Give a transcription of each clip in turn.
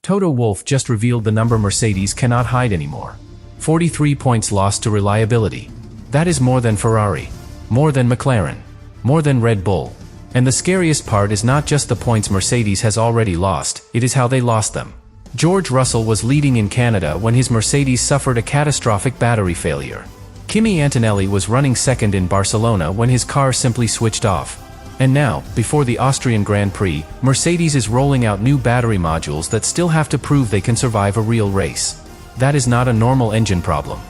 Toto Wolff just revealed the number Mercedes cannot hide anymore. 43 points lost to reliability. That is more than Ferrari, more than McLaren, more than Red Bull. And the scariest part is not just the points Mercedes has already lost, it is how they lost them. George Russell was leading in Canada when his Mercedes suffered a catastrophic battery failure. Kimi Antonelli was running second in Barcelona when his car simply switched off. And now, before the Austrian Grand Prix, Mercedes is rolling out new battery modules that still have to prove they can survive a real race. That is not a normal engine problem.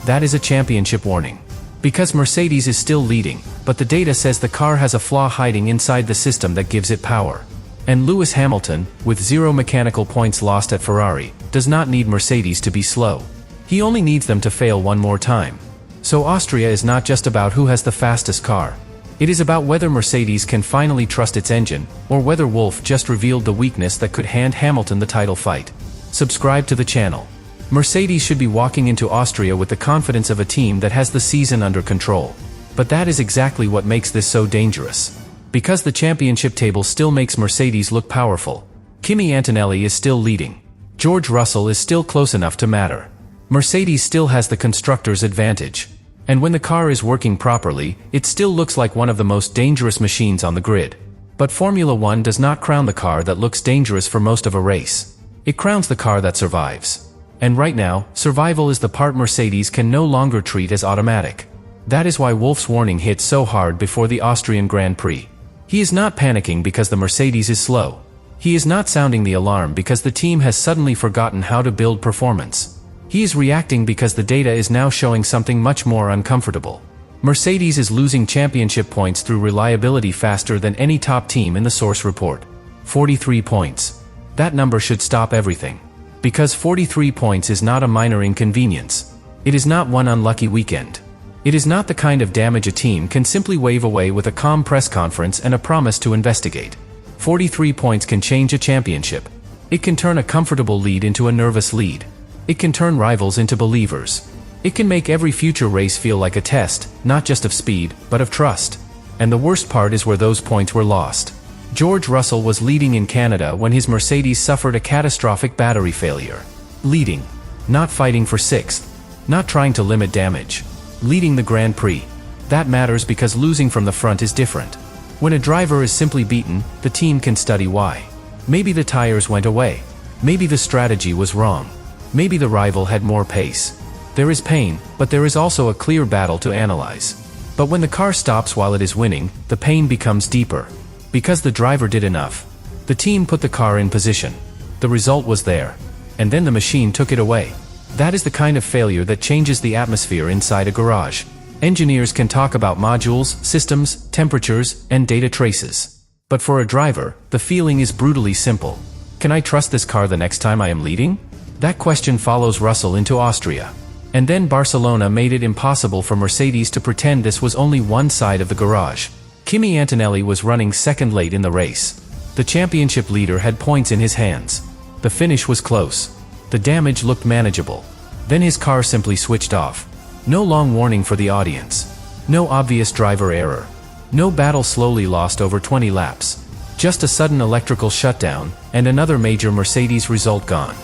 That is a championship warning. Because Mercedes is still leading, but the data says the car has a flaw hiding inside the system that gives it power. And Lewis Hamilton, with 0 mechanical points lost at Ferrari, does not need Mercedes to be slow. He only needs them to fail one more time. So Austria is not just about who has the fastest car. It is about whether Mercedes can finally trust its engine, or whether Wolff just revealed the weakness that could hand Hamilton the title fight. Subscribe to the channel. Mercedes should be walking into Austria with the confidence of a team that has the season under control. But that is exactly what makes this so dangerous. Because the championship table still makes Mercedes look powerful. Kimi Antonelli is still leading. George Russell is still close enough to matter. Mercedes still has the constructor's advantage. And when the car is working properly, it still looks like one of the most dangerous machines on the grid. But Formula One does not crown the car that looks dangerous for most of a race. It crowns the car that survives. And right now, survival is the part Mercedes can no longer treat as automatic. That is why Wolff's warning hit so hard before the Austrian Grand Prix. He is not panicking because the Mercedes is slow. He is not sounding the alarm because the team has suddenly forgotten how to build performance. He is reacting because the data is now showing something much more uncomfortable. Mercedes is losing championship points through reliability faster than any top team in the source report. 43 points. That number should stop everything. Because 43 points is not a minor inconvenience. It is not one unlucky weekend. It is not the kind of damage a team can simply wave away with a calm press conference and a promise to investigate. 43 points can change a championship. It can turn a comfortable lead into a nervous lead. It can turn rivals into believers. It can make every future race feel like a test, not just of speed, but of trust. And the worst part is where those points were lost. George Russell was leading in Canada when his Mercedes suffered a catastrophic battery failure. Leading. Not fighting for 6th. Not trying to limit damage. Leading the Grand Prix. That matters because losing from the front is different. When a driver is simply beaten, the team can study why. Maybe the tires went away. Maybe the strategy was wrong. Maybe the rival had more pace. There is pain, but there is also a clear battle to analyze. But when the car stops while it is winning, the pain becomes deeper. Because the driver did enough. The team put the car in position. The result was there. And then the machine took it away. That is the kind of failure that changes the atmosphere inside a garage. Engineers can talk about modules, systems, temperatures, and data traces. But for a driver, the feeling is brutally simple. Can I trust this car the next time I am leading? That question follows Russell into Austria. And then Barcelona made it impossible for Mercedes to pretend this was only one side of the garage. Kimi Antonelli was running second late in the race. The championship leader had points in his hands. The finish was close. The damage looked manageable. Then his car simply switched off. No long warning for the audience. No obvious driver error. No battle slowly lost over 20 laps. Just a sudden electrical shutdown, and another major Mercedes result gone.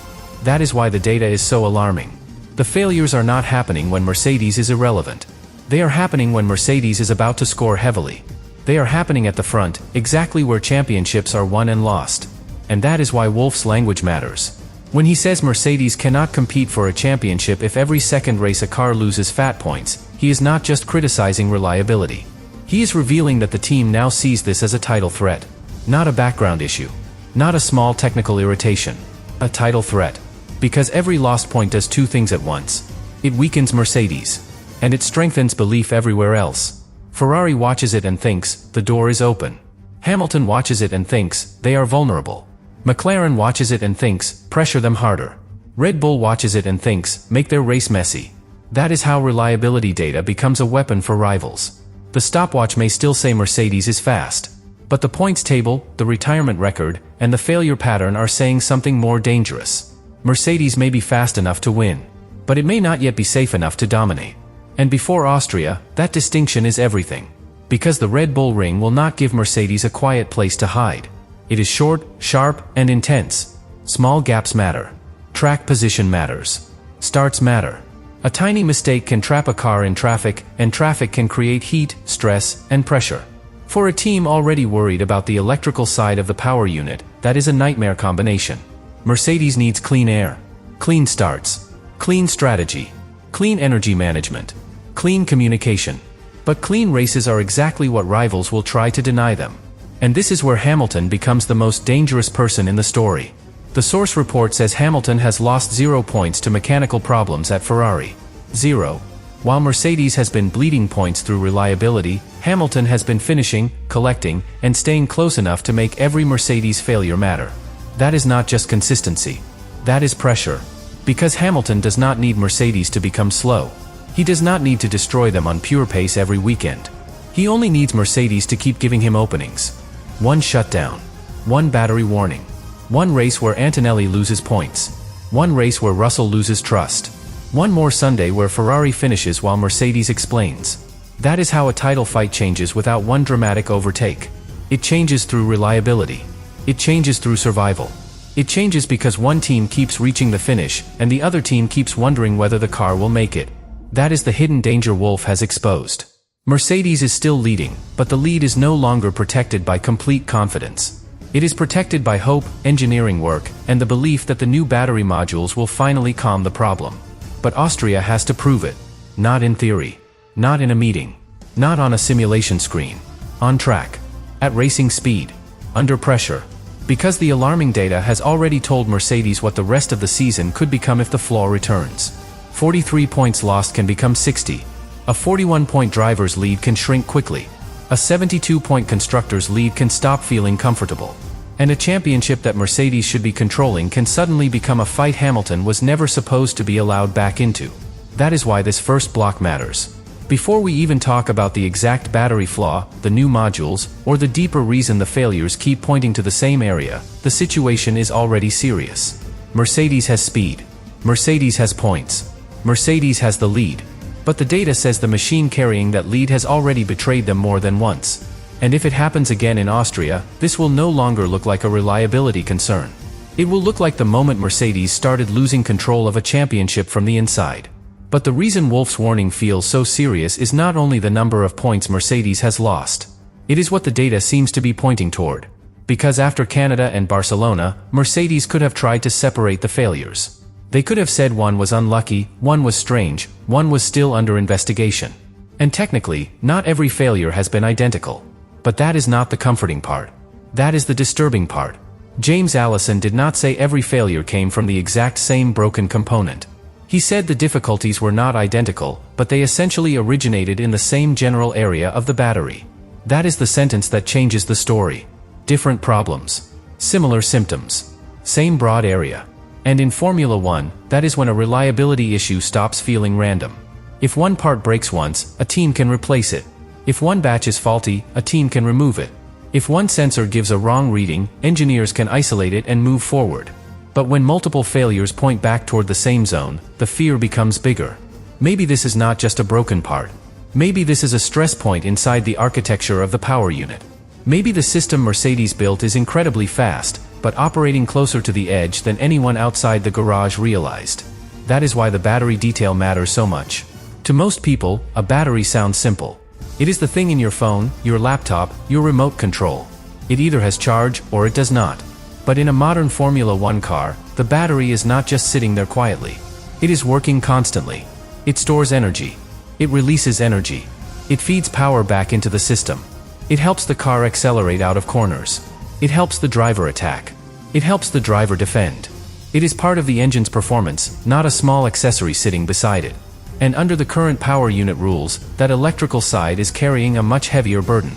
That is why the data is so alarming. The failures are not happening when Mercedes is irrelevant. They are happening when Mercedes is about to score heavily. They are happening at the front, exactly where championships are won and lost. And that is why Wolff's language matters. When he says Mercedes cannot compete for a championship if every second race a car loses fat points, he is not just criticizing reliability. He is revealing that the team now sees this as a title threat. Not a background issue. Not a small technical irritation. A title threat. Because every lost point does two things at once. It weakens Mercedes. And it strengthens belief everywhere else. Ferrari watches it and thinks, the door is open. Hamilton watches it and thinks, they are vulnerable. McLaren watches it and thinks, pressure them harder. Red Bull watches it and thinks, make their race messy. That is how reliability data becomes a weapon for rivals. The stopwatch may still say Mercedes is fast. But the points table, the retirement record, and the failure pattern are saying something more dangerous. Mercedes may be fast enough to win. But it may not yet be safe enough to dominate. And before Austria, that distinction is everything. Because the Red Bull ring will not give Mercedes a quiet place to hide. It is short, sharp, and intense. Small gaps matter. Track position matters. Starts matter. A tiny mistake can trap a car in traffic, and traffic can create heat, stress, and pressure. For a team already worried about the electrical side of the power unit, that is a nightmare combination. Mercedes needs clean air, clean starts, clean strategy, clean energy management, clean communication. But clean races are exactly what rivals will try to deny them. And this is where Hamilton becomes the most dangerous person in the story. The source report says Hamilton has lost 0 points to mechanical problems at Ferrari. 0. While Mercedes has been bleeding points through reliability, Hamilton has been finishing, collecting, and staying close enough to make every Mercedes failure matter. That is not just consistency. That is pressure. Because Hamilton does not need Mercedes to become slow. He does not need to destroy them on pure pace every weekend. He only needs Mercedes to keep giving him openings. One shutdown. One battery warning. One race where Antonelli loses points. One race where Russell loses trust. One more Sunday where Ferrari finishes while Mercedes explains. That is how a title fight changes without one dramatic overtake. It changes through reliability. It changes through survival. It changes because one team keeps reaching the finish, and the other team keeps wondering whether the car will make it. That is the hidden danger Wolff has exposed. Mercedes is still leading, but the lead is no longer protected by complete confidence. It is protected by hope, engineering work, and the belief that the new battery modules will finally calm the problem. But Austria has to prove it. Not in theory. Not in a meeting. Not on a simulation screen. On track. At racing speed. Under pressure. Because the alarming data has already told Mercedes what the rest of the season could become if the flaw returns. 43 points lost can become 60. A 41-point driver's lead can shrink quickly. A 72-point constructor's lead can stop feeling comfortable. And a championship that Mercedes should be controlling can suddenly become a fight Hamilton was never supposed to be allowed back into. That is why this first block matters. Before we even talk about the exact battery flaw, the new modules, or the deeper reason the failures keep pointing to the same area, the situation is already serious. Mercedes has speed. Mercedes has points. Mercedes has the lead. But the data says the machine carrying that lead has already betrayed them more than once. And if it happens again in Austria, this will no longer look like a reliability concern. It will look like the moment Mercedes started losing control of a championship from the inside. But the reason Wolff's warning feels so serious is not only the number of points Mercedes has lost. It is what the data seems to be pointing toward. Because after Canada and Barcelona, Mercedes could have tried to separate the failures. They could have said one was unlucky, one was strange, one was still under investigation. And technically, not every failure has been identical. But that is not the comforting part. That is the disturbing part. James Allison did not say every failure came from the exact same broken component. He said the difficulties were not identical, but they essentially originated in the same general area of the battery. That is the sentence that changes the story. Different problems. Similar symptoms. Same broad area. And in Formula 1, that is when a reliability issue stops feeling random. If one part breaks once, a team can replace it. If one batch is faulty, a team can remove it. If one sensor gives a wrong reading, engineers can isolate it and move forward. But when multiple failures point back toward the same zone, the fear becomes bigger. Maybe this is not just a broken part. Maybe this is a stress point inside the architecture of the power unit. Maybe the system Mercedes built is incredibly fast, but operating closer to the edge than anyone outside the garage realized. That is why the battery detail matters so much. To most people, a battery sounds simple. It is the thing in your phone, your laptop, your remote control. It either has charge or it does not. But in a modern Formula 1 car, the battery is not just sitting there quietly. It is working constantly. It stores energy. It releases energy. It feeds power back into the system. It helps the car accelerate out of corners. It helps the driver attack. It helps the driver defend. It is part of the engine's performance, not a small accessory sitting beside it. And under the current power unit rules, that electrical side is carrying a much heavier burden.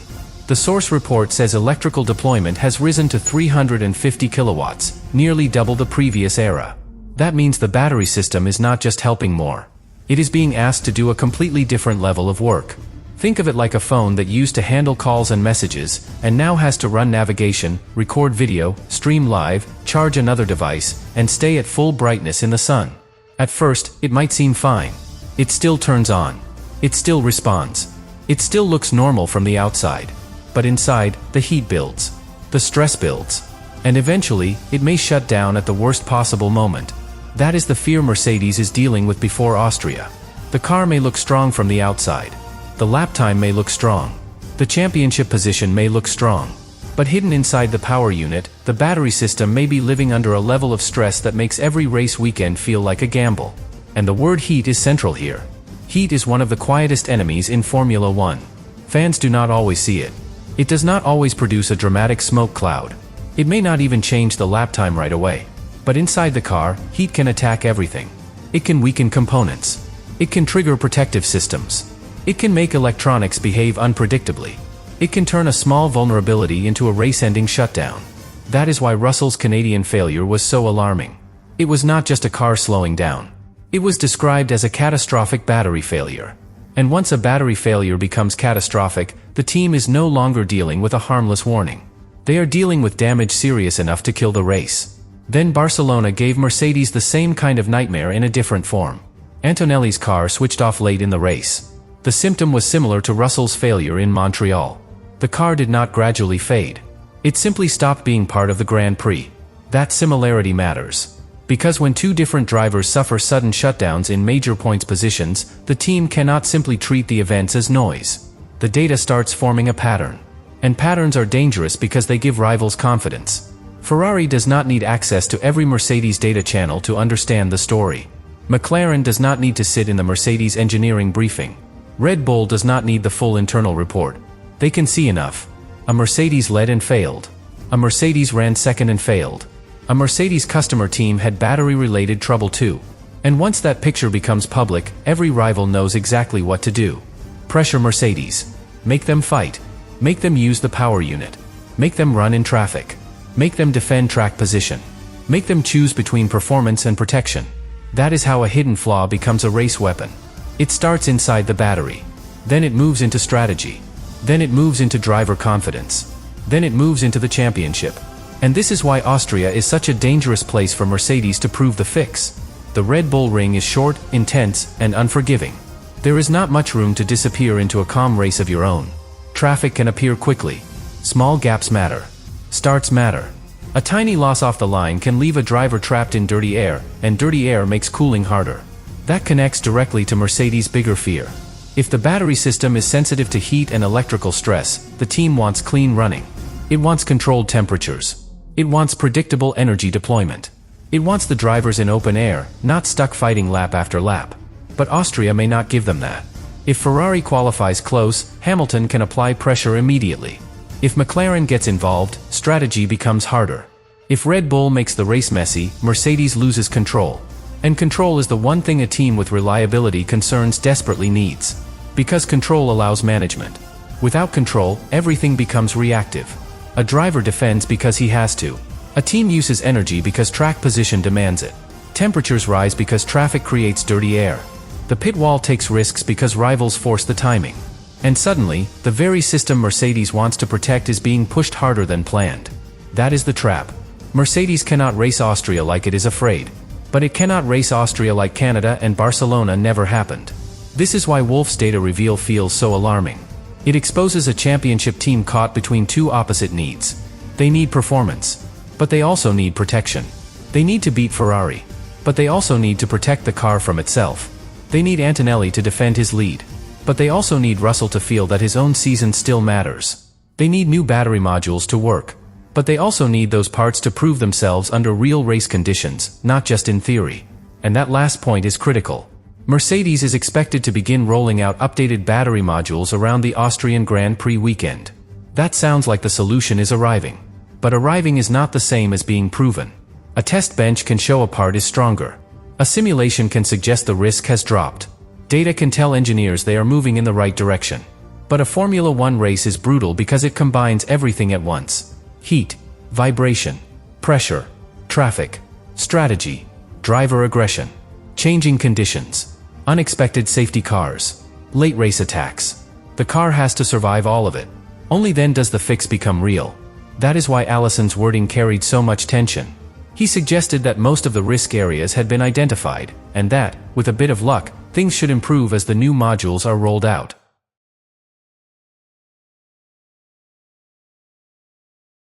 The source report says electrical deployment has risen to 350 kilowatts, nearly double the previous era. That means the battery system is not just helping more. It is being asked to do a completely different level of work. Think of it like a phone that used to handle calls and messages, and now has to run navigation, record video, stream live, charge another device, and stay at full brightness in the sun. At first, it might seem fine. It still turns on. It still responds. It still looks normal from the outside. But inside, the heat builds. The stress builds. And eventually, it may shut down at the worst possible moment. That is the fear Mercedes is dealing with before Austria. The car may look strong from the outside. The lap time may look strong. The championship position may look strong. But hidden inside the power unit, the battery system may be living under a level of stress that makes every race weekend feel like a gamble. And the word heat is central here. Heat is one of the quietest enemies in Formula One. Fans do not always see it. It does not always produce a dramatic smoke cloud. It may not even change the lap time right away. But inside the car, heat can attack everything. It can weaken components. It can trigger protective systems. It can make electronics behave unpredictably. It can turn a small vulnerability into a race-ending shutdown. That is why Russell's Canadian failure was so alarming. It was not just a car slowing down. It was described as a catastrophic battery failure. And once a battery failure becomes catastrophic, the team is no longer dealing with a harmless warning. They are dealing with damage serious enough to kill the race. Then Barcelona gave Mercedes the same kind of nightmare in a different form. Antonelli's car switched off late in the race. The symptom was similar to Russell's failure in Montreal. The car did not gradually fade. It simply stopped being part of the Grand Prix. That similarity matters. Because when two different drivers suffer sudden shutdowns in major points positions, the team cannot simply treat the events as noise. The data starts forming a pattern. And patterns are dangerous because they give rivals confidence. Ferrari does not need access to every Mercedes data channel to understand the story. McLaren does not need to sit in the Mercedes engineering briefing. Red Bull does not need the full internal report. They can see enough. A Mercedes led and failed. A Mercedes ran second and failed. A Mercedes customer team had battery-related trouble too. And once that picture becomes public, every rival knows exactly what to do. Pressure Mercedes. Make them fight. Make them use the power unit. Make them run in traffic. Make them defend track position. Make them choose between performance and protection. That is how a hidden flaw becomes a race weapon. It starts inside the battery. Then it moves into strategy. Then it moves into driver confidence. Then it moves into the championship. And this is why Austria is such a dangerous place for Mercedes to prove the fix. The Red Bull ring is short, intense, and unforgiving. There is not much room to disappear into a calm race of your own. Traffic can appear quickly. Small gaps matter. Starts matter. A tiny loss off the line can leave a driver trapped in dirty air, and dirty air makes cooling harder. That connects directly to Mercedes' bigger fear. If the battery system is sensitive to heat and electrical stress, the team wants clean running. It wants controlled temperatures. It wants predictable energy deployment. It wants the drivers in open air, not stuck fighting lap after lap. But Austria may not give them that. If Ferrari qualifies close, Hamilton can apply pressure immediately. If McLaren gets involved, strategy becomes harder. If Red Bull makes the race messy, Mercedes loses control. And control is the one thing a team with reliability concerns desperately needs. Because control allows management. Without control, everything becomes reactive. A driver defends because he has to. A team uses energy because track position demands it. Temperatures rise because traffic creates dirty air. The pit wall takes risks because rivals force the timing. And suddenly, the very system Mercedes wants to protect is being pushed harder than planned. That is the trap. Mercedes cannot race Austria like it is afraid. But it cannot race Austria like Canada and Barcelona never happened. This is why Wolff's data reveal feels so alarming. It exposes a championship team caught between two opposite needs. They need performance. But they also need protection. They need to beat Ferrari. But they also need to protect the car from itself. They need Antonelli to defend his lead. But they also need Russell to feel that his own season still matters. They need new battery modules to work. But they also need those parts to prove themselves under real race conditions, not just in theory. And that last point is critical. Mercedes is expected to begin rolling out updated battery modules around the Austrian Grand Prix weekend. That sounds like the solution is arriving. But arriving is not the same as being proven. A test bench can show a part is stronger. A simulation can suggest the risk has dropped. Data can tell engineers they are moving in the right direction. But a Formula One race is brutal because it combines everything at once. Heat, vibration, pressure, traffic, strategy, driver aggression, changing conditions, unexpected safety cars, late race attacks. The car has to survive all of it. Only then does the fix become real. That is why Allison's wording carried so much tension. He suggested that most of the risk areas had been identified, and that, with a bit of luck, things should improve as the new modules are rolled out.